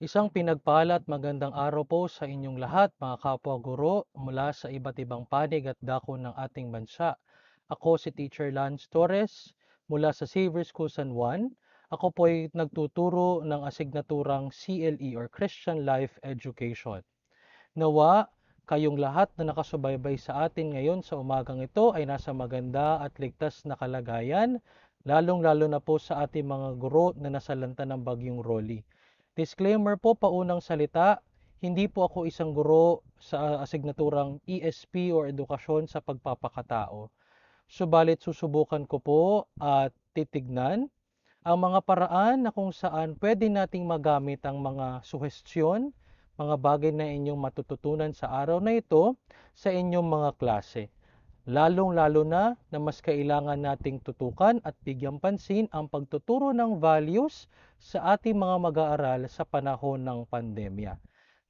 Isang pinagpala at magandang araw po sa inyong lahat, mga kapwa guro mula sa iba't ibang panig at dako ng ating bansa. Ako si Teacher Torres mula sa Xavier School San Juan. Ako po ay nagtuturo ng asignaturang CLE or Christian Life Education. Nawa, kayong lahat na nakasubaybay sa atin ngayon sa umagang ito ay nasa maganda at ligtas na kalagayan, lalong-lalo na po sa ating mga guro na nasalanta ng bagyong Rolly. Disclaimer po, paunang salita, hindi po ako isang guro sa asignaturang ESP o edukasyon sa pagpapakatao. Subalit susubukan ko po at titignan ang mga paraan na kung saan pwede nating magamit ang mga suhestyon, mga bagay na inyong matututunan sa araw na ito sa inyong mga klase. Lalong-lalo na mas kailangan nating tutukan at bigyang pansin ang pagtuturo ng values sa ating mga mag-aaral sa panahon ng pandemya.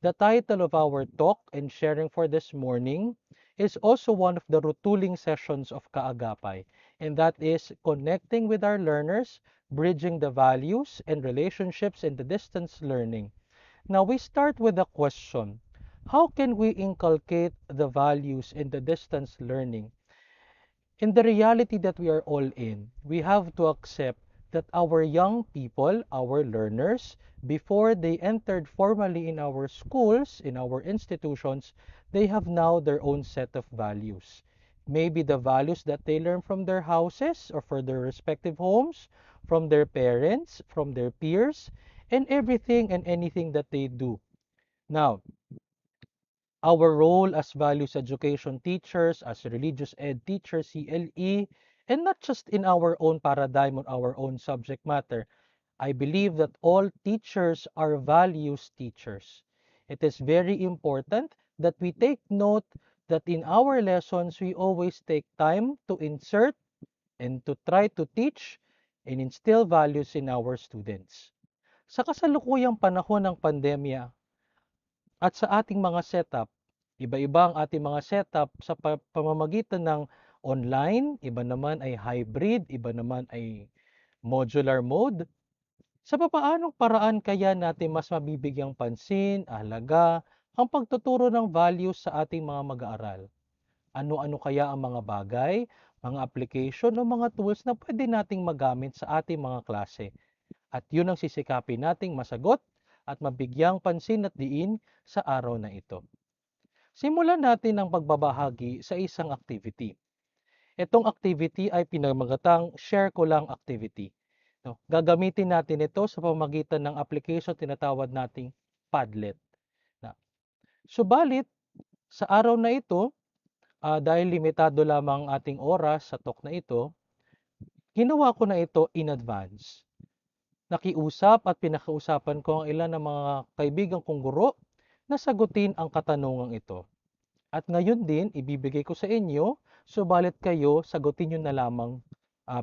The title of our talk and sharing for this morning is also one of the retooling sessions of Kaagapay, and that is connecting with our learners, bridging the values and relationships in the distance learning. Now we start with a question. How can we inculcate the values in the distance learning? In the reality that we are all in, we have to accept that our young people, our learners, before they entered formally in our schools, in our institutions, they have now their own set of values. Maybe the values that they learn from their houses or from their respective homes, from their parents, from their peers, and everything and anything that they do. Now, our role as values education teachers, as religious ed teachers, CLE, and not just in our own paradigm or our own subject matter. I believe that all teachers are values teachers. It is very important that we take note that in our lessons, we always take time to insert and to try to teach and instill values in our students. Sa kasalukuyang panahon ng pandemya, at sa ating mga setup, iba-iba ang ating mga setup sa pamamagitan ng online, iba naman ay hybrid, iba naman ay modular mode. Sa papaanong paraan kaya natin mas mabibigyang pansin, halaga, ang pagtuturo ng values sa ating mga mag-aaral? Ano-ano kaya ang mga bagay, mga application o mga tools na pwede nating magamit sa ating mga klase? At yun ang sisikapin nating masagot at mabigyang pansin at diin sa araw na ito. Simulan natin ang pagbabahagi sa isang activity. Itong activity ay pinamagatang share ko lang activity. No, gagamitin natin ito sa pamamagitan ng application tinatawag nating Padlet. Na, subalit, sa araw na ito, dahil limitado lamang ating oras sa talk na ito, ginawa ko na ito in advance. Nakiusap at pinakausapan ko ang ilan ng mga kaibigan kong guro na sagutin ang katanungang ito. At ngayon din, ibibigay ko sa inyo, subalit kayo, sagutin nyo na lamang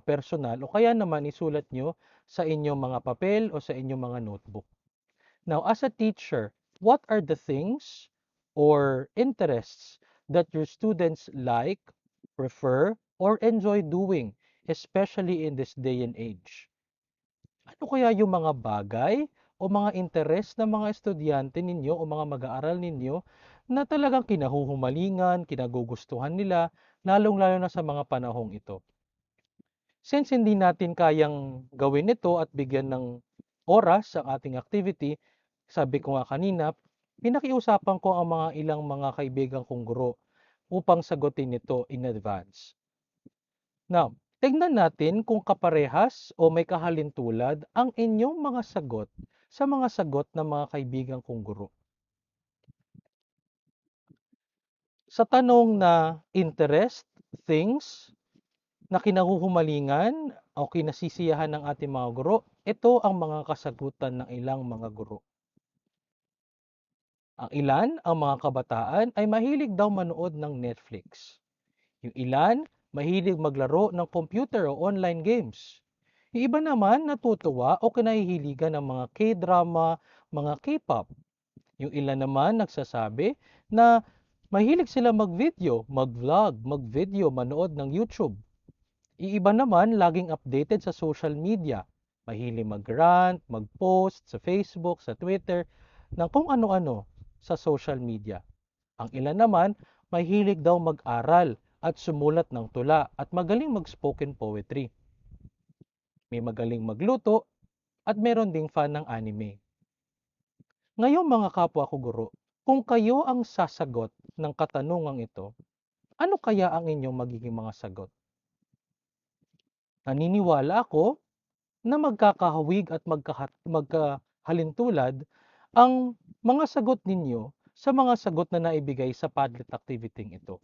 personal o kaya naman isulat nyo sa inyong mga papel o sa inyong mga notebook. Now, as a teacher, what are the things or interests that your students like, prefer, or enjoy doing, especially in this day and age? Ano kaya yung mga bagay o mga interes ng mga estudyante ninyo o mga mag-aaral ninyo na talagang kinahuhumalingan, kinagugustuhan nila, lalong-lalo na sa mga panahong ito? Since hindi natin kayang gawin ito at bigyan ng oras ang ating activity, sabi ko nga kanina, pinakiusapan ko ang mga ilang mga kaibigan kong guro upang sagutin ito in advance. Now, tignan natin kung kaparehas o may kahalintulad ang inyong mga sagot sa mga sagot ng mga kaibigan kong guro. Sa tanong na interest, things, na kinahuhumalingan o kinasisiyahan ng ating mga guro, ito ang mga kasagutan ng ilang mga guro. Ang ilan, ang mga kabataan, ay mahilig daw manood ng Netflix. Yung ilan, mahilig maglaro ng computer o online games. Yung iba naman natutuwa o kinahihiligan ng mga K-drama, mga K-pop. Yung ilan naman nagsasabi na mahilig sila mag-video, mag-vlog, mag-video, manood ng YouTube. Yung iba naman laging updated sa social media, Mahilig mag-rant, mag-post sa Facebook, sa Twitter, ng kung ano-ano sa social media. Ang ilan naman, mahilig daw mag-aral at sumulat ng tula at magaling mag-spoken poetry. May magaling magluto at meron ding fan ng anime. Ngayon mga kapwa ko guro, kung kayo ang sasagot ng katanungang ito, ano kaya ang inyong magiging mga sagot? Naniniwala ako na magkakahawig at magkahalintulad ang mga sagot ninyo sa mga sagot na naibigay sa Padlet activity ito.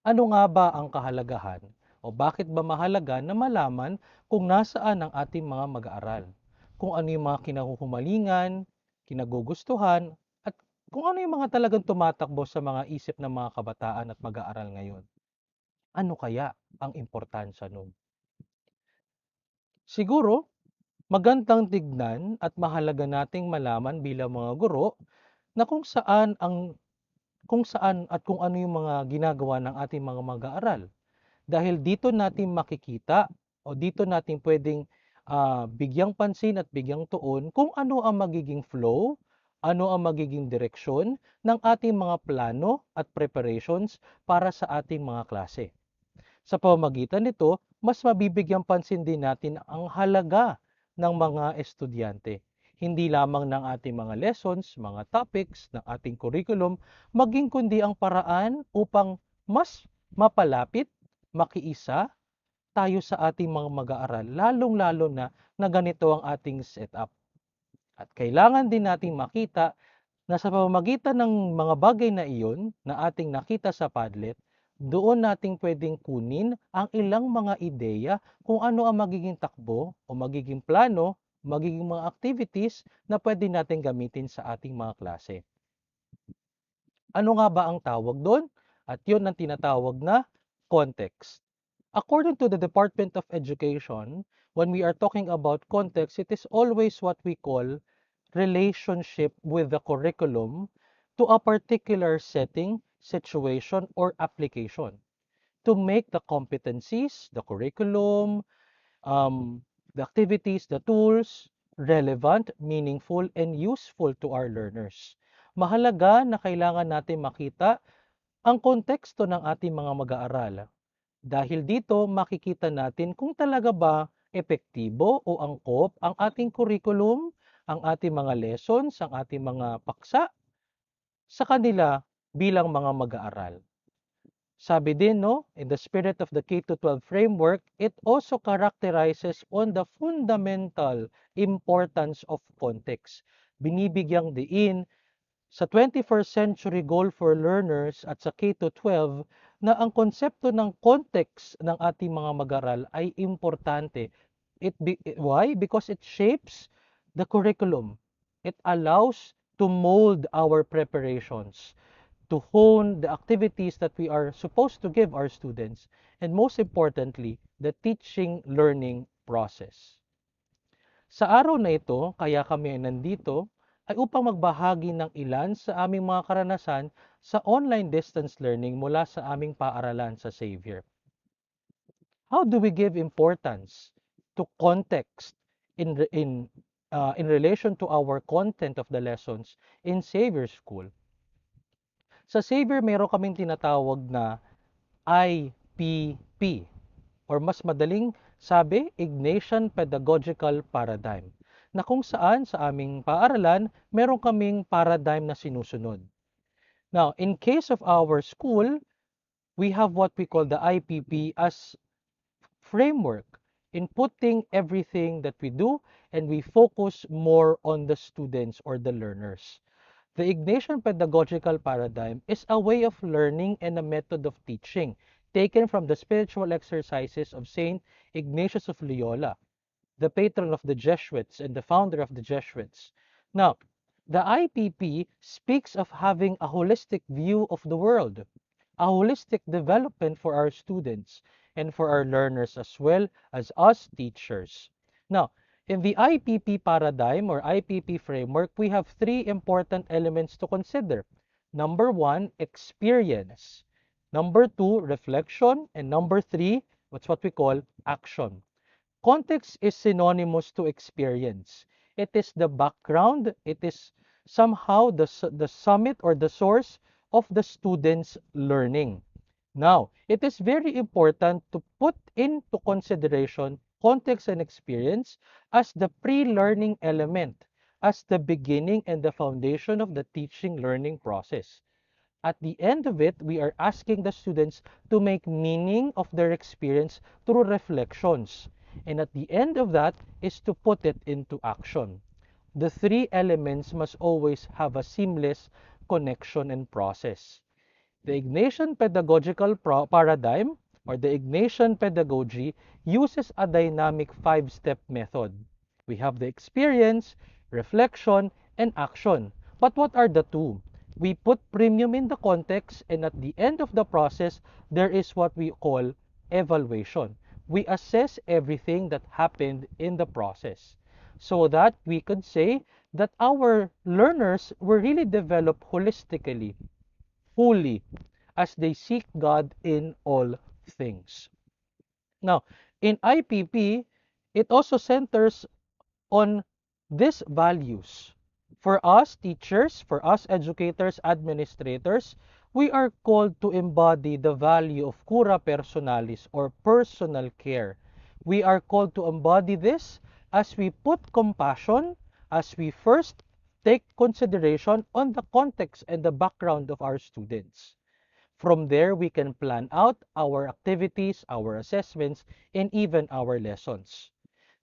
Ano nga ba ang kahalagahan o bakit ba mahalaga na malaman kung nasaan ang ating mga mag-aaral? Kung ano yung mga kinahuhumalingan, kinagugustuhan, at kung ano yung mga talagang tumatakbo sa mga isip ng mga kabataan at mag-aaral ngayon. Ano kaya ang importansya nun? Siguro, magandang tignan at mahalaga nating malaman bilang mga guro na kung saan at kung ano yung mga ginagawa ng ating mga mag-aaral. Dahil dito natin makikita o dito natin pwedeng bigyang pansin at bigyang tuon kung ano ang magiging flow, ano ang magiging direksyon ng ating mga plano at preparations para sa ating mga klase. Sa pamamagitan nito, mas mabibigyang pansin din natin ang halaga ng mga estudyante. Hindi lamang ng ating mga lessons, mga topics, ng ating curriculum, maging kundi ang paraan upang mas mapalapit, makiisa tayo sa ating mga mag-aaral, lalong-lalo na ganito ang ating setup. At kailangan din nating makita na sa pamamagitan ng mga bagay na iyon na ating nakita sa Padlet, doon nating pwedeng kunin ang ilang mga ideya kung ano ang magiging takbo o magiging plano, magiging mga activities na pwede natin gamitin sa ating mga klase. Ano nga ba ang tawag doon? At yun ang tinatawag na context. According to the Department of Education, when we are talking about context, it is always what we call relationship with the curriculum to a particular setting, situation, or application to make the competencies, the curriculum, the activities, the tools, relevant, meaningful, and useful to our learners. Mahalaga na kailangan natin makita ang konteksto ng ating mga mag-aaral. Dahil dito, makikita natin kung talaga ba epektibo o angkop ang ating curriculum, ang ating mga lessons, ang ating mga paksa sa kanila bilang mga mag-aaral. Sabi din, no, in the spirit of the K-12 framework, it also characterizes on the fundamental importance of context. Binibigyang diin sa 21st century goal for learners at sa K-12 na ang konsepto ng context ng ating mga mag-aral ay importante. Why? Because it shapes the curriculum. It allows to mold our preparations, to hone the activities that we are supposed to give our students, and most importantly, the teaching learning process. Sa araw na ito, kaya kami nandito, ay upang magbahagi ng ilan sa aming mga karanasan sa online distance learning mula sa aming paaralan sa Xavier. How do we give importance to context in relation to our content of the lessons in Xavier School? Sa Xavier, meron kaming tinatawag na IPP or mas madaling sabi, Ignatian Pedagogical Paradigm, na kung saan sa aming paaralan, meron kaming paradigm na sinusunod. Now, in case of our school, we have what we call the IPP as framework in putting everything that we do, and we focus more on the students or the learners. The Ignatian pedagogical paradigm is a way of learning and a method of teaching taken from the spiritual exercises of Saint Ignatius of Loyola, the patron of the Jesuits and the founder of the Jesuits. Now, the IPP speaks of having a holistic view of the world, a holistic development for our students and for our learners as well as us teachers. Now, in the IPP paradigm or IPP framework, we have three important elements to consider. Number one, experience. Number two, reflection. And number three, what's what we call action. Context is synonymous to experience. It is the background, it is somehow the summit or the source of the student's learning. Now, it is very important to put into consideration context and experience as the pre-learning element, as the beginning and the foundation of the teaching learning process. At the end of it, we are asking the students to make meaning of their experience through reflections. And at the end of that is to put it into action. The three elements must always have a seamless connection and process. The Ignatian pedagogical paradigm or the Ignatian pedagogy uses a dynamic five-step method. We have the experience, reflection, and action. But what are the two? We put premium in the context, and at the end of the process, there is what we call evaluation. We assess everything that happened in the process so that we could say that our learners were really developed holistically, fully, as they seek God in all things. Now, in IPP, it also centers on these values. For us teachers, for us educators, administrators, we are called to embody the value of cura personalis or personal care. We are called to embody this as we put compassion, as we first take consideration on the context and the background of our students. From there, we can plan out our activities, our assessments, and even our lessons.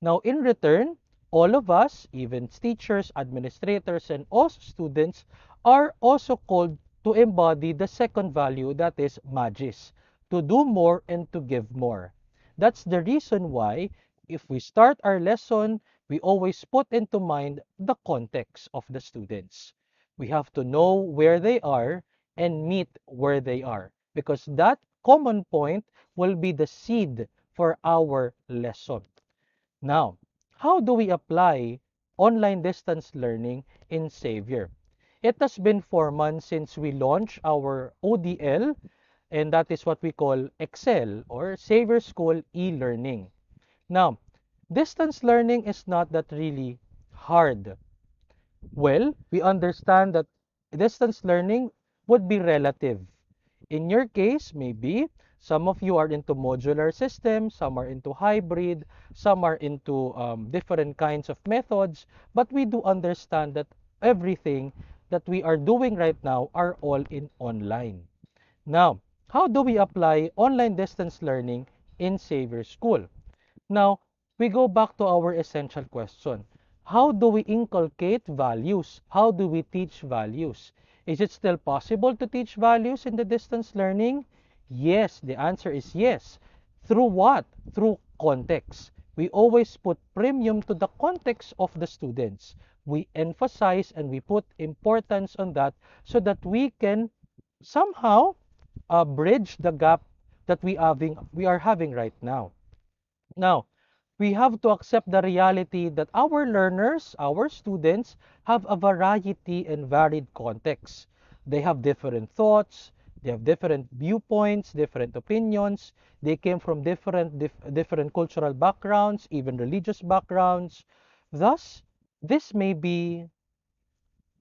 Now, in return, all of us, even teachers, administrators, and also students, are also called to embody the second value, that is magis, to do more and to give more. That's the reason why, if we start our lesson, we always put into mind the context of the students. We have to know where they are and meet where they are, because that common point will be the seed for our lesson. Now, how do we apply online distance learning in Xavier? It has been 4 months since we launched our ODL, and that is what we call Excel or Xavier School e-learning. Now, distance learning is not that really hard. Well, we understand that distance learning would be relative. In your case, maybe some of you are into modular systems, some are into hybrid, some are into different kinds of methods, but we do understand that everything that we are doing right now are all in online. Now, how do we apply online distance learning in Xavier School? Now, we go back to our essential question. How do we inculcate values? How do we teach values? Is it still possible to teach values in the distance learning? Yes, the answer is yes. Through what? Through context. We always put premium to the context of the students. We emphasize and we put importance on that so that we can somehow bridge the gap that we are having right now. Now, we have to accept the reality that our learners, our students, have a variety and varied contexts. They have different thoughts, they have different viewpoints, different opinions. They came from different cultural backgrounds, even religious backgrounds. Thus, this may be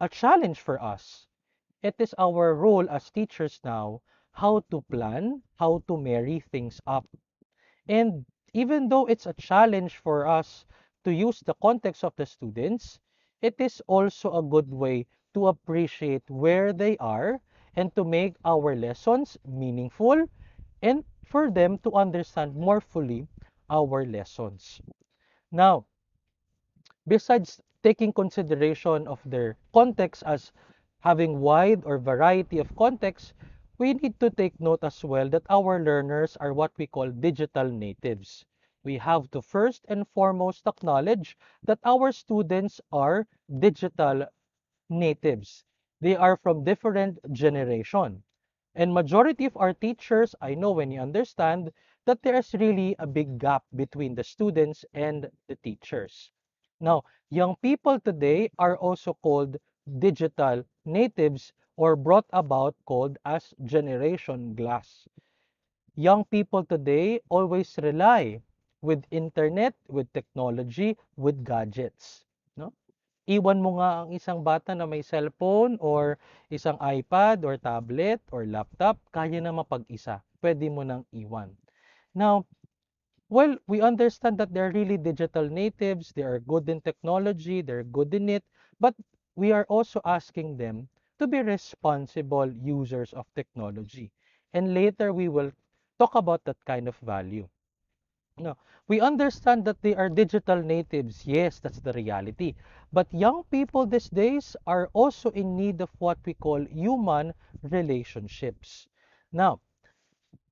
a challenge for us. It is our role as teachers now how to plan, how to marry things up. And even though it's a challenge for us to use the context of the students, it is also a good way to appreciate where they are and to make our lessons meaningful and for them to understand more fully our lessons. Now, besides taking consideration of their context as having wide or variety of contexts, we need to take note as well that our learners are what we call digital natives. We have to first and foremost acknowledge that our students are digital natives. They are from different generation. And majority of our teachers, I know when you understand that there is really a big gap between the students and the teachers. Now, young people today are also called digital natives or brought about called as generation glass. Young people today always rely with internet, with technology, with gadgets, no? Iwan mo nga ang isang bata na may cellphone or isang iPad or tablet or laptop, kaya na mapag-isa. Pwede mo nang iwan. Now, well, we understand that they're really digital natives, they are good in technology, they're good in it, but we are also asking them to be responsible users of technology. And later we will talk about that kind of value. No, we understand that they are digital natives. Yes, that's the reality. But young people these days are also in need of what we call human relationships. Now,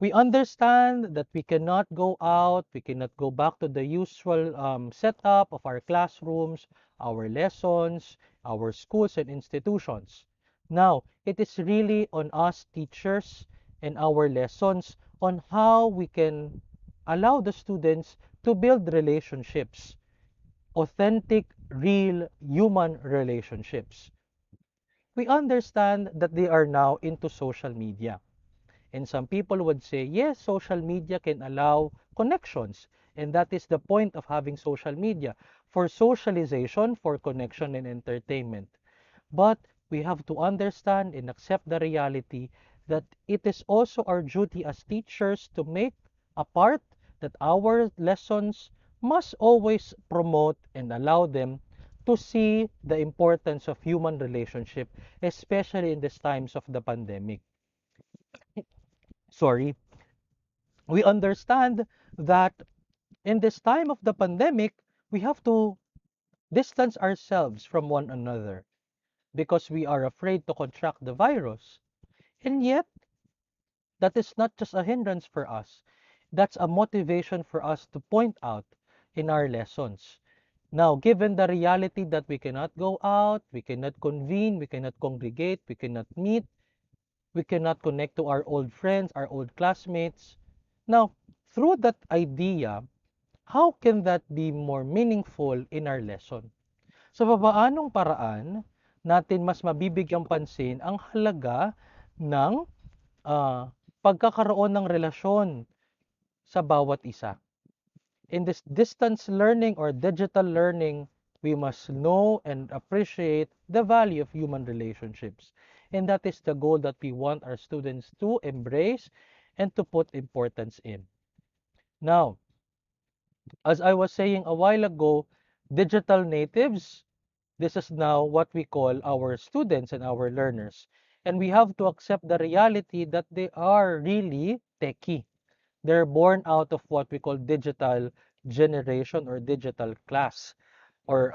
we understand that we cannot go out, we cannot go back to the usual setup of our classrooms, our lessons, our schools and institutions. Now, it is really on us teachers and our lessons on how we can allow the students to build relationships, authentic, real human relationships. We understand that they are now into social media. And some people would say, yes, social media can allow connections. And that is the point of having social media for socialization, for connection and entertainment. But we have to understand and accept the reality that it is also our duty as teachers to make a part that our lessons must always promote and allow them to see the importance of human relationship, especially in these times of the pandemic. Sorry, we understand that in this time of the pandemic, we have to distance ourselves from one another because we are afraid to contract the virus. And yet, that is not just a hindrance for us. That's a motivation for us to point out in our lessons. Now, given the reality that we cannot go out, we cannot convene, we cannot congregate, we cannot meet, we cannot connect to our old friends, our old classmates. Now, through that idea, how can that be more meaningful in our lesson? Sa papaanong paraan natin mas mabibigyang pansin ang halaga ng pagkakaroon ng relasyon sa bawat isa. In this distance learning or digital learning, we must know and appreciate the value of human relationships. And that is the goal that we want our students to embrace and to put importance in. Now, as I was saying a while ago, digital natives, this is now what we call our students and our learners. And we have to accept the reality that they are really techie. They're born out of what we call digital generation or digital class. Or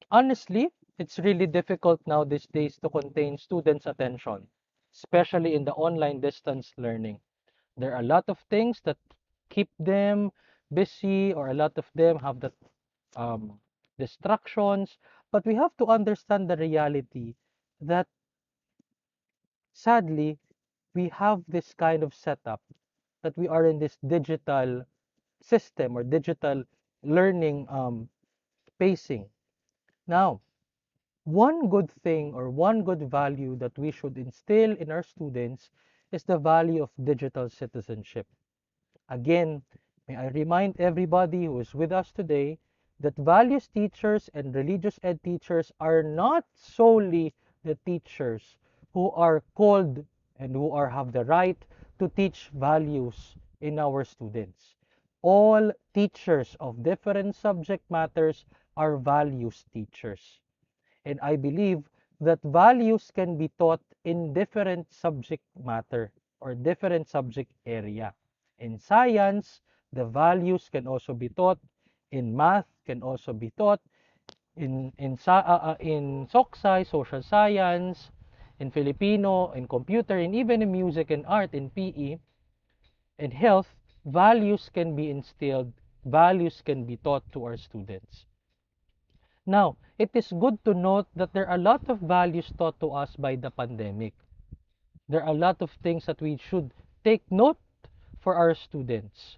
honestly, it's really difficult now these days to contain students' attention, especially in the online distance learning. There are a lot of things that keep them busy, or a lot of them have that um, distractions. But we have to understand the reality that sadly, we have this kind of setup that we are in this digital system or digital learning pacing. Now, one good thing or one good value that we should instill in our students is the value of digital citizenship. Again, may I remind everybody who is with us today that values teachers and religious ed teachers are not solely the teachers who are called and who are have the right to teach values in our students. All teachers of different subject matters are values teachers. And I believe that values can be taught in different subject matter or different subject area. In science, the values can also be taught. In math, can also be taught. In SOCSI, social science, in Filipino, in computer, and even in music and art, in PE, and health, values can be instilled, values can be taught to our students. Now, it is good to note that there are a lot of values taught to us by the pandemic. There are a lot of things that we should take note for our students.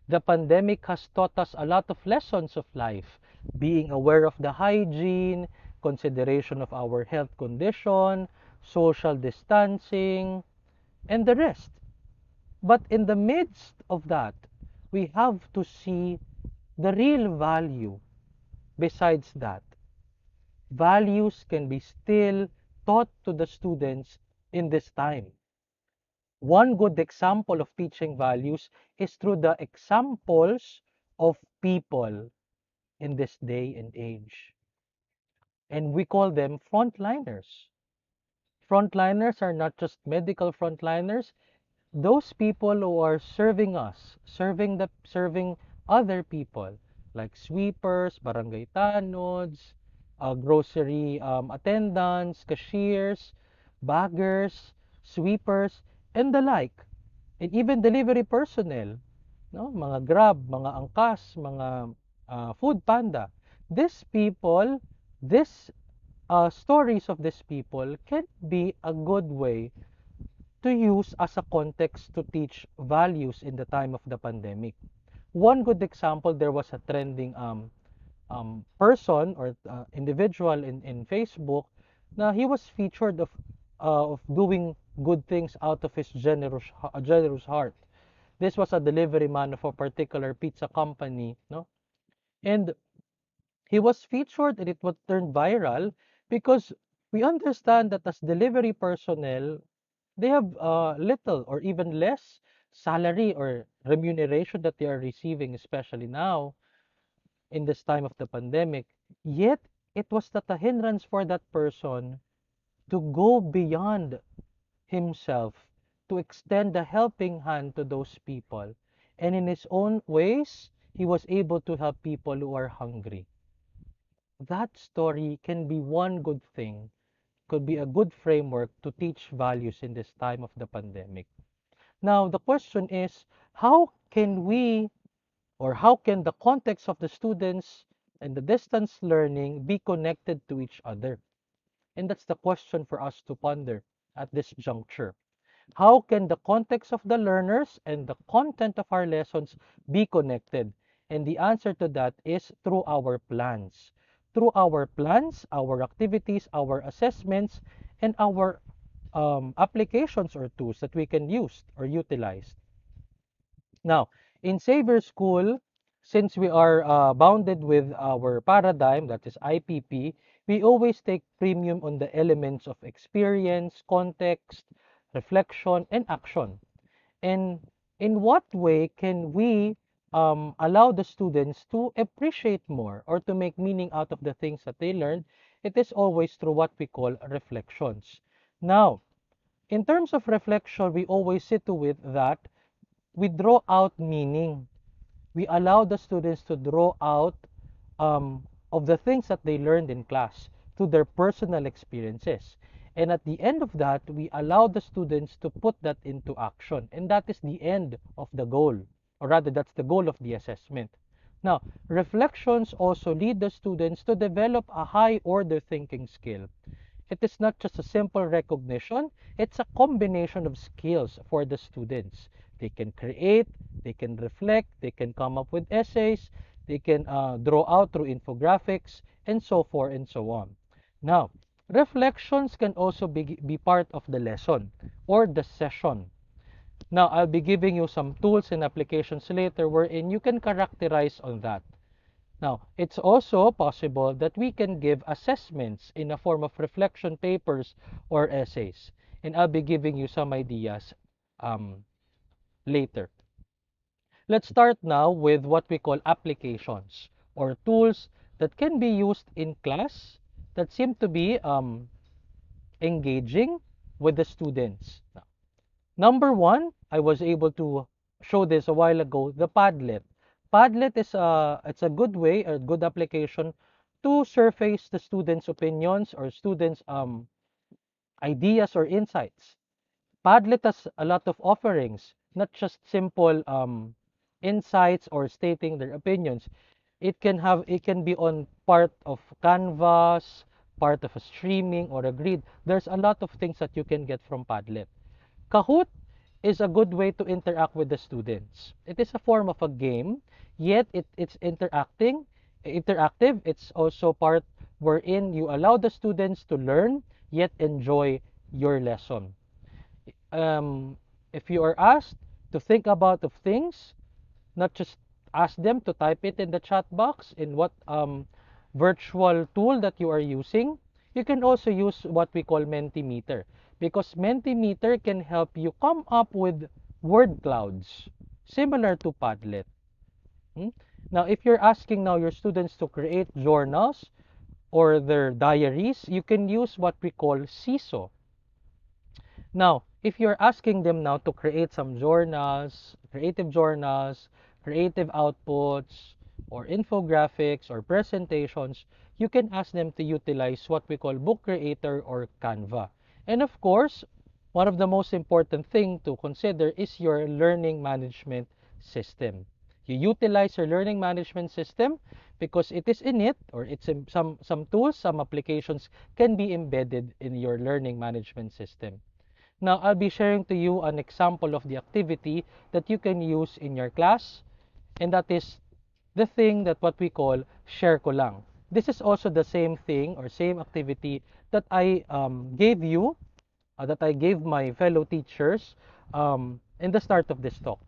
The pandemic has taught us a lot of lessons of life, being aware of the hygiene, consideration of our health condition, social distancing, and the rest. But in the midst of that, we have to see the real value. Besides that, values can be still taught to the students in this time. One good example of teaching values is through the examples of people in this day and age. And we call them frontliners. Frontliners are not just medical frontliners, those people who are serving us, serving other people like sweepers, barangay tanods, grocery attendants, cashiers, baggers, sweepers, and the like. And even delivery personnel, no? Mga Grab, mga Angkas, mga Food Panda. These people, these stories of these people can be a good way to use as a context to teach values in the time of the pandemic. One good example, there was a trending person or individual in Facebook na he was featured of doing good things out of his generous heart. This was a delivery man of a particular pizza company, no? And he was featured and it was turned viral because we understand that as delivery personnel, they have little or even less salary or remuneration that they are receiving, especially now in this time of the pandemic. Yet, it was not a hindrance for that person to go beyond himself, to extend a helping hand to those people. And in his own ways, he was able to help people who are hungry. That story can be one good thing, could be a good framework to teach values in this time of the pandemic. Now, the question is, how can we, or how can the context of the students and the distance learning be connected to each other? And that's the question for us to ponder at this juncture. How can the context of the learners and the content of our lessons be connected? And the answer to that is through our plans. Through our plans, our activities, our assessments, and our applications or tools that we can use or utilize. Now, in Saver School, since we are bounded with our paradigm, that is IPP, we always take premium on the elements of experience, context, reflection, and action. And in what way can we allow the students to appreciate more or to make meaning out of the things that they learned? It is always through what we call reflections. Now, in terms of reflection, we always see to it that we draw out meaning. We allow the students to draw out of the things that they learned in class to their personal experiences. And at the end of that, we allow the students to put that into action. And that is the end of the goal, or rather, that's the goal of the assessment. Now, reflections also lead the students to develop a high order thinking skill. It is not just a simple recognition, it's a combination of skills for the students. They can create, they can reflect, they can come up with essays, they can draw out through infographics, and so forth and so on. Now, reflections can also be part of the lesson or the session. Now, I'll be giving you some tools and applications later wherein you can characterize on that. Now, it's also possible that we can give assessments in a form of reflection papers or essays. And I'll be giving you some ideas later. Let's start now with what we call applications or tools that can be used in class that seem to be engaging with the students. Now, number one, I was able to show this a while ago, the Padlet. Padlet is it's a good way, a good application to surface the students' opinions or students' ideas or insights. Padlet has a lot of offerings, not just simple insights or stating their opinions. It can be on part of Canvas, part of a streaming or a grid. There's a lot of things that you can get from Padlet. Kahoot is a good way to interact with the students. It is a form of a game, yet it's interactive. It's also part wherein you allow the students to learn, yet enjoy your lesson. If you are asked to think about of things, not just ask them to type it in the chat box in what virtual tool that you are using. You can also use what we call Mentimeter, because Mentimeter can help you come up with word clouds similar to Padlet. Hmm? Now, if you're asking now your students to create journals or their diaries, you can use what we call CISO. Now, if you're asking them now to create some journals, creative outputs, or infographics or presentations, you can ask them to utilize what we call Book Creator or Canva. And of course, one of the most important thing to consider is your learning management system. You utilize your learning management system because it is in it, or it's in some tools, some applications can be embedded in your learning management system. Now, I'll be sharing to you an example of the activity that you can use in your class, and that is the thing that what we call share ko lang. This is also the same thing or same activity that I gave you, that I gave my fellow teachers in the start of this talk.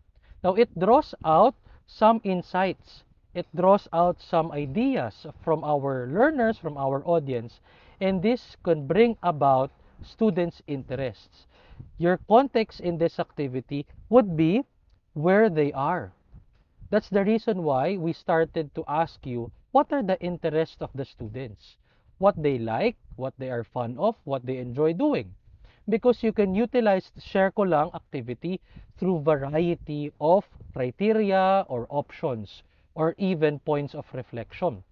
Now, it draws out some insights. It draws out some ideas from our learners, from our audience, and this can bring about students' interests. Your context in this activity would be where they are. That's the reason why we started to ask you what are the interests of the students, what they like, what they are fond of, what they enjoy doing. Because you can utilize the share ko lang activity through variety of criteria or options or even points of reflection.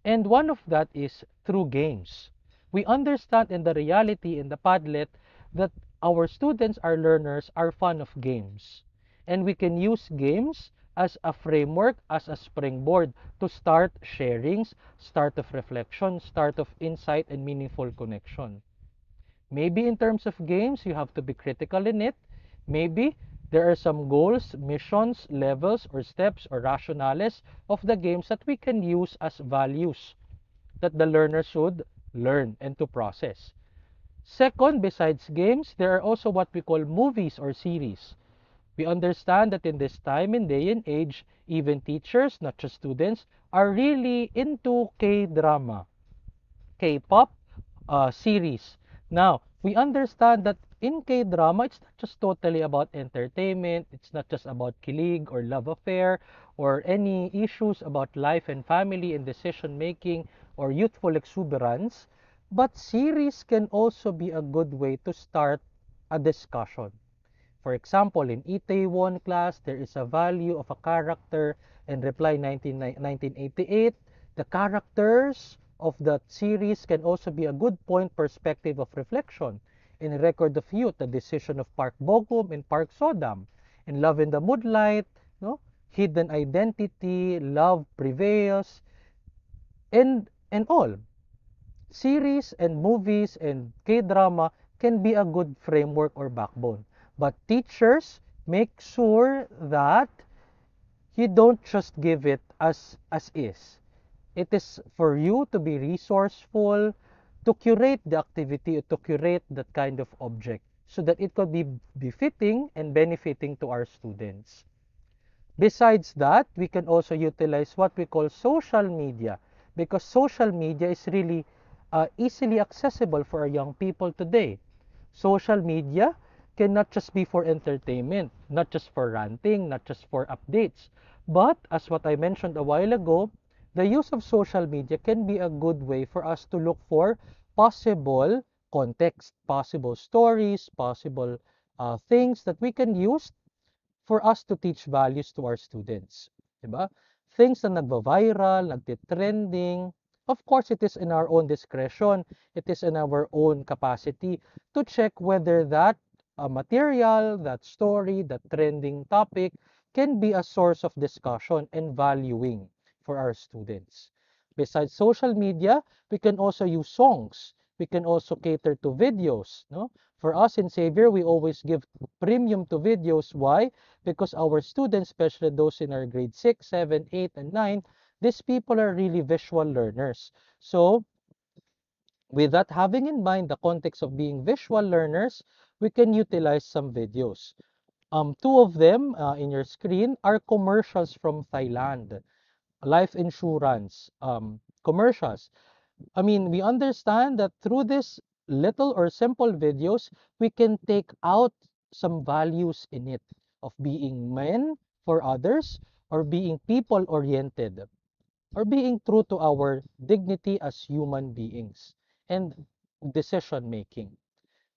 And one of that is through games. We understand in the reality in the Padlet that our students, our learners, are fond of games. And we can use games as a framework, as a springboard to start sharings, start of reflection, start of insight and meaningful connection. Maybe in terms of games, you have to be critical in it. Maybe there are some goals, missions, levels, or steps or rationales of the games that we can use as values that the learner should learn and to process. Second, besides games, there are also what we call movies or series. We understand that in this time and day and age, even teachers, not just students, are really into K-drama, K-pop series. Now, we understand that in K-drama, it's not just totally about entertainment. It's not just about kilig or love affair or any issues about life and family and decision making or youthful exuberance. But series can also be a good way to start a discussion. For example, in Itaewon class, there is a value of a character in Reply 1988. The characters of that series can also be a good point perspective of reflection. In Record of Youth, the decision of Park Bogum and Park Sodam. In Love in the Moonlight, no? Hidden identity, love prevails, and all. Series and movies and K-drama can be a good framework or backbone. But teachers, make sure that you don't just give it as is. It is for you to be resourceful, to curate the activity, to curate that kind of object so that it could be befitting and benefiting to our students. Besides that, we can also utilize what we call social media, because social media is really easily accessible for our young people today. Social media can not just be for entertainment, not just for ranting, not just for updates, but as what I mentioned a while ago, the use of social media can be a good way for us to look for possible context, possible stories, possible things that we can use for us to teach values to our students. Diba? Things na nagva-viral, nagtitrending, of course, it is in our own discretion. It is in our own capacity to check whether that material, that story, that trending topic can be a source of discussion and valuing for our students. Besides social media, we can also use songs. We can also cater to videos. No? For us in Xavier, we always give premium to videos. Why? Because our students, especially those in our grade 6, 7, 8, and 9, these people are really visual learners. So, with that having in mind the context of being visual learners, we can utilize some videos. Two of them in your screen are commercials from Thailand, life insurance commercials. I mean, we understand that through this little or simple videos, we can take out some values in it of being men for others, or being people oriented, or being true to our dignity as human beings and decision making.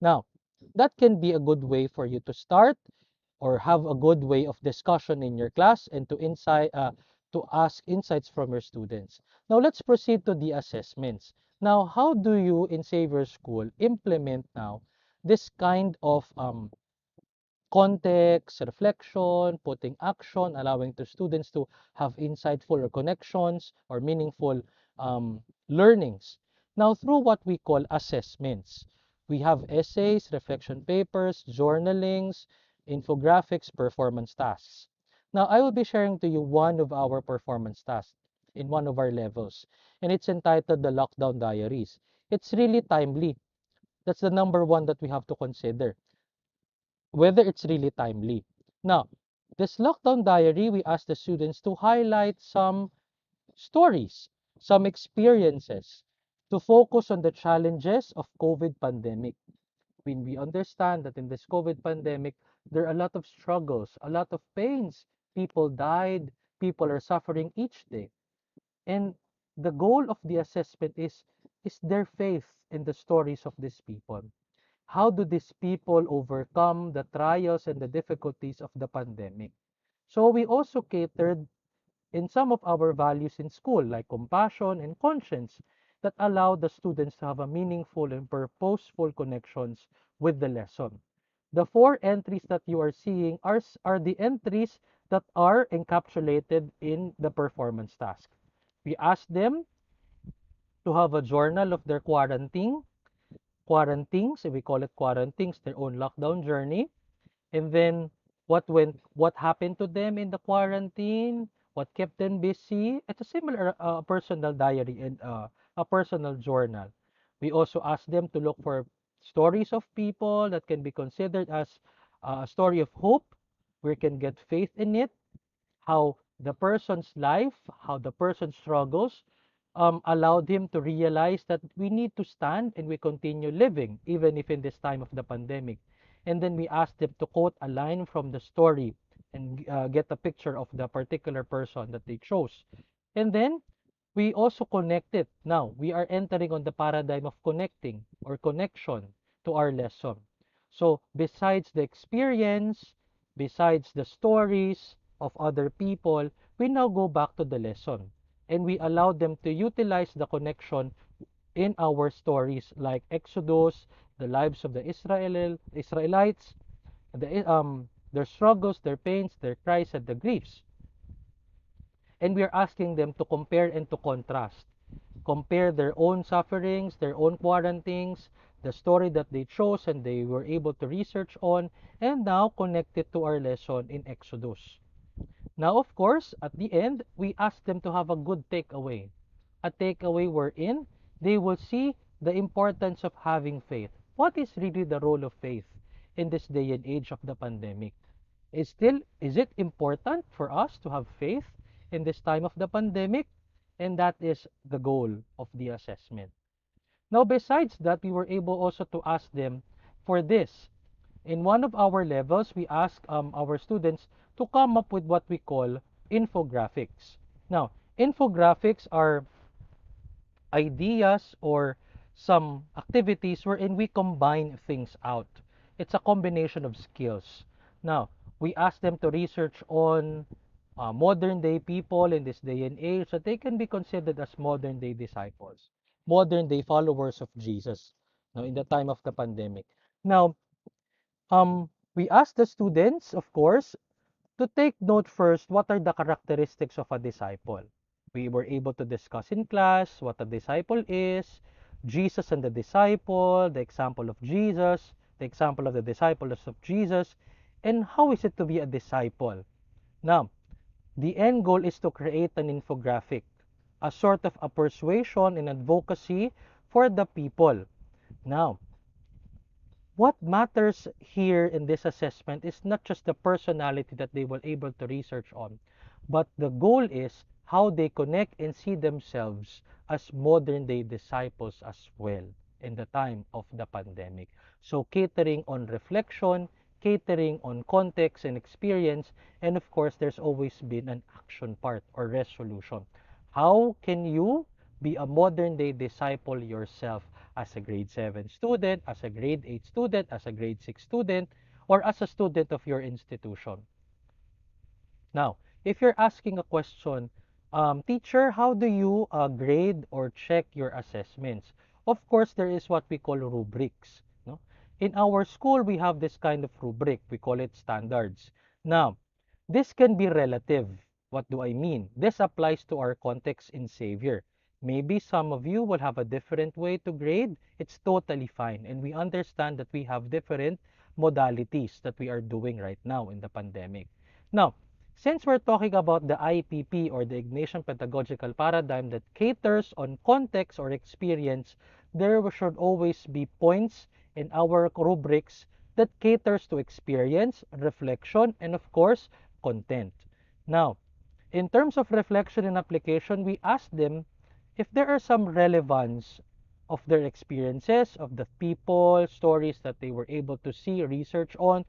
Now, that can be a good way for you to start or have a good way of discussion in your class and to ask insights from your students. Now, let's proceed to the assessments. Now, how do you in Savior School implement now this kind of context, reflection, putting action, allowing the students to have insightful or connections or meaningful learnings. Now, through what we call assessments, we have essays, reflection papers, journalings, infographics, performance tasks. Now, I will be sharing to you one of our performance tasks in one of our levels, and it's entitled the Lockdown Diaries. It's really timely. That's the number one that we have to consider whether it's really timely. Now, this lockdown diary, we asked the students to highlight some stories, some experiences, to focus on the challenges of COVID pandemic. When we understand that in this COVID pandemic, there are a lot of struggles, a lot of pains. People died, people are suffering each day. And the goal of the assessment is their faith in the stories of these people. How do these people overcome the trials and the difficulties of the pandemic? So we also catered in some of our values in school, like compassion and conscience, that allow the students to have a meaningful and purposeful connections with the lesson. The four entries that you are seeing are the entries that are encapsulated in the performance task. We asked them to have a journal of their quarantines, we call it quarantines, their own lockdown journey, and then what happened to them in the quarantine, what kept them busy. It's a similar personal diary and a personal journal. We also ask them to look for stories of people that can be considered as a story of hope, where can get faith in it, how the person's life, how the person struggles, allowed him to realize that we need to stand and we continue living, even if in this time of the pandemic. And then we asked them to quote a line from the story and get a picture of the particular person that they chose. And then we also connect it. Now, we are entering on the paradigm of connecting or connection to our lesson. So, besides the experience, besides the stories of other people, we now go back to the lesson and we allow them to utilize the connection in our stories like Exodus, the lives of the Israelites, their struggles, their pains, their cries, and the griefs. And we are asking them to compare and to contrast. Compare their own sufferings, their own quarantines, the story that they chose and they were able to research on, and now connect it to our lesson in Exodus. Now, of course, at the end, we ask them to have a good takeaway. A takeaway wherein they will see the importance of having faith. What is really the role of faith in this day and age of the pandemic? Is it important for us to have faith in this time of the pandemic? And that is the goal of the assessment. Now, besides that, we were able also to ask them for this. In one of our levels, we ask our students to come up with what we call infographics. Now, infographics are ideas or some activities wherein we combine things out. It's a combination of skills. Now, we ask them to research on modern day people in this day and age so they can be considered as modern day disciples, modern day followers of Jesus now in the time of the pandemic. Now, we ask the students, of course, to take note first, what are the characteristics of a disciple? We were able to discuss in class what a disciple is, Jesus and the disciple, the example of Jesus, the example of the disciples of Jesus, and how is it to be a disciple? Now, the end goal is to create an infographic, a sort of a persuasion and advocacy for the people. Now, what matters here in this assessment is not just the personality that they were able to research on, but the goal is how they connect and see themselves as modern day disciples as well in the time of the pandemic. So catering on reflection, catering on context and experience, and of course, there's always been an action part or resolution. How can you be a modern day disciple yourself as a grade 7 student, as a grade 8 student, as a grade 6 student, or as a student of your institution? Now, if you're asking a question, teacher, how do you grade or check your assessments? Of course, there is what we call rubrics. No? In our school, we have this kind of rubric. We call it standards. Now, this can be relative. What do I mean? This applies to our context in Savior. Maybe some of you will have a different way to grade. It's totally fine. And we understand that we have different modalities that we are doing right now in the pandemic. Now, since we're talking about the IPP or the Ignatian Pedagogical Paradigm that caters on context or experience, there should always be points in our rubrics that caters to experience, reflection, and of course, content. Now, in terms of reflection and application, we ask them if there are some relevance of their experiences, of the people, stories that they were able to see, research on,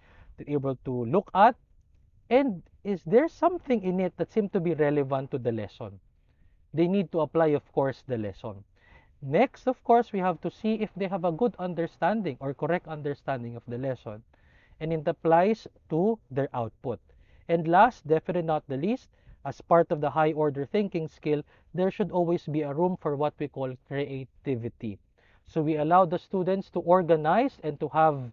able to look at, and is there something in it that seemed to be relevant to the lesson? They need to apply, of course, the lesson. Next, of course, we have to see if they have a good understanding or correct understanding of the lesson. And it applies to their output. And last, definitely not the least, as part of the high order thinking skill, there should always be a room for what we call creativity. So we allow the students to organize and to have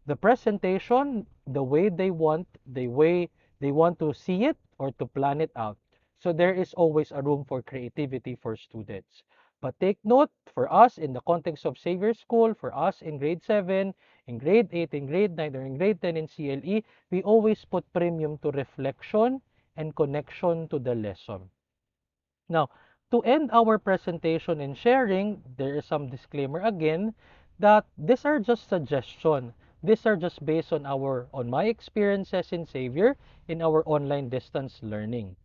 the presentation the way they want, the way they want to see it or to plan it out. So there is always a room for creativity for students. But take note, for us in the context of Xavier School, for us in grade 7, in grade 8, in grade 9, or in grade 10 in CLE, we always put premium to reflection and connection to the lesson. Now, to end our presentation and sharing, there is some disclaimer again that these are just suggestions. These are just based on my experiences in Xavier in our online distance learning.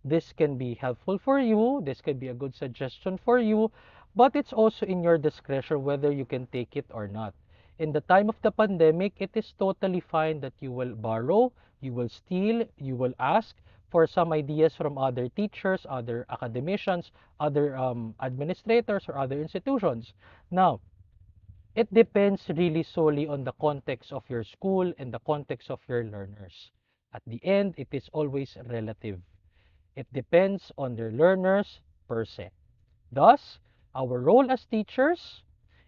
This can be helpful for you, this can be a good suggestion for you, but it's also in your discretion whether you can take it or not. In the time of the pandemic, it is totally fine that you will borrow, you will steal, you will ask for some ideas from other teachers, other academicians, other administrators, or other institutions. Now, it depends really solely on the context of your school and the context of your learners. At the end, it is always relative. It depends on their learners per se. Thus, our role as teachers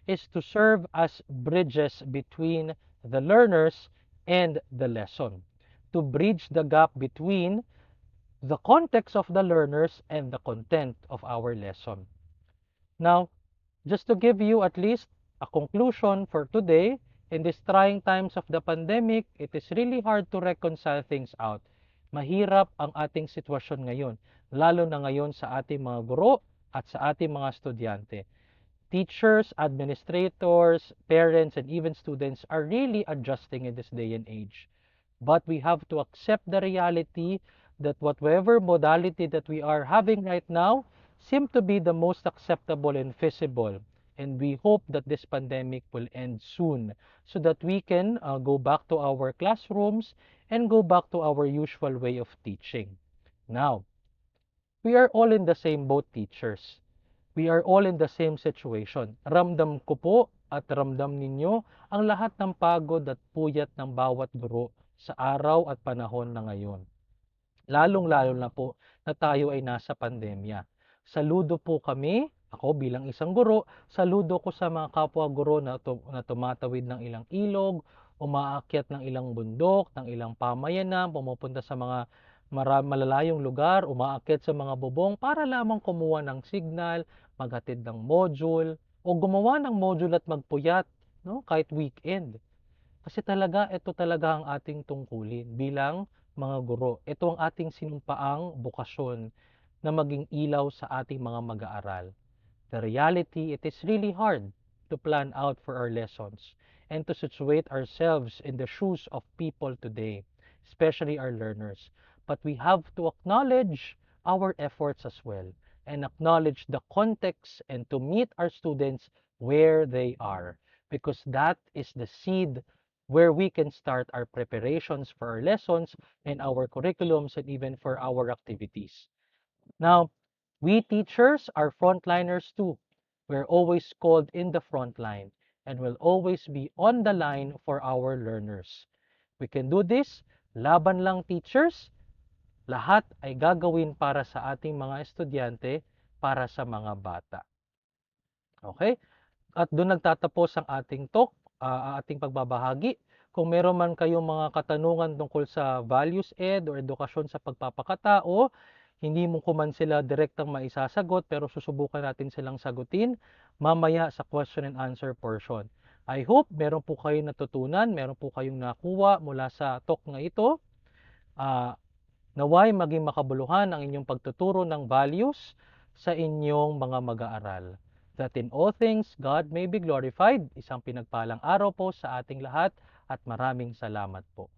is to serve as bridges between the learners and the lesson, to bridge the gap between the context of the learners and the content of our lesson. Now, just to give you at least a conclusion for today, in these trying times of the pandemic, it is really hard to reconcile things out. Mahirap ang ating sitwasyon ngayon, lalo na ngayon sa ating mga guro at sa ating mga estudyante. Teachers, administrators, parents, and even students are really adjusting in this day and age. But we have to accept the reality that whatever modality that we are having right now seem to be the most acceptable and feasible. And we hope that this pandemic will end soon so that we can go back to our classrooms and go back to our usual way of teaching. Now, we are all in the same boat, teachers. We are all in the same situation. Ramdam ko po at ramdam ninyo ang lahat ng pagod at puyat ng bawat guro sa araw at panahon na ngayon. Lalong-lalo na po na tayo ay nasa pandemya. Saludo po kami, ako bilang isang guro, saludo ko sa mga kapwa guro na tumatawid ng ilang ilog, umaakyat ng ilang bundok, ng ilang pamayanan, pumupunta sa mga malalayong lugar, umaakyat sa mga bubong para lamang kumuha ng signal, maghatid ng module, o gumawa ng module at magpuyat, no? Kahit weekend. Kasi talaga, ito talaga ang ating tungkulin bilang mga guro. Ito ang ating sinumpaang bukasyon na maging ilaw sa ating mga mag-aaral. The reality, it is really hard. to plan out for our lessons and to situate ourselves in the shoes of people today, especially our learners. But we have to acknowledge our efforts as well and acknowledge the context and to meet our students where they are, because that is the seed where we can start our preparations for our lessons and our curriculums and even for our activities. Now, we teachers are frontliners too. We're always called in the front line and will always be on the line for our learners. We can do this. Laban lang teachers. Lahat ay gagawin para sa ating mga estudyante, para sa mga bata. Okay? At doon nagtatapos ang ating talk, ating pagbabahagi. Kung meron man kayong mga katanungan tungkol sa values ed o edukasyon sa pagpapakatao, hindi mo ko man sila direktang maisasagot pero susubukan natin silang sagutin mamaya sa question and answer portion. I hope meron po kayong natutunan, meron po kayong nakuha mula sa talk na ito. Naway maging makabuluhan ang inyong pagtuturo ng values sa inyong mga mag-aaral. That in all things, God may be glorified. Isang pinagpalang araw po sa ating lahat at maraming salamat po.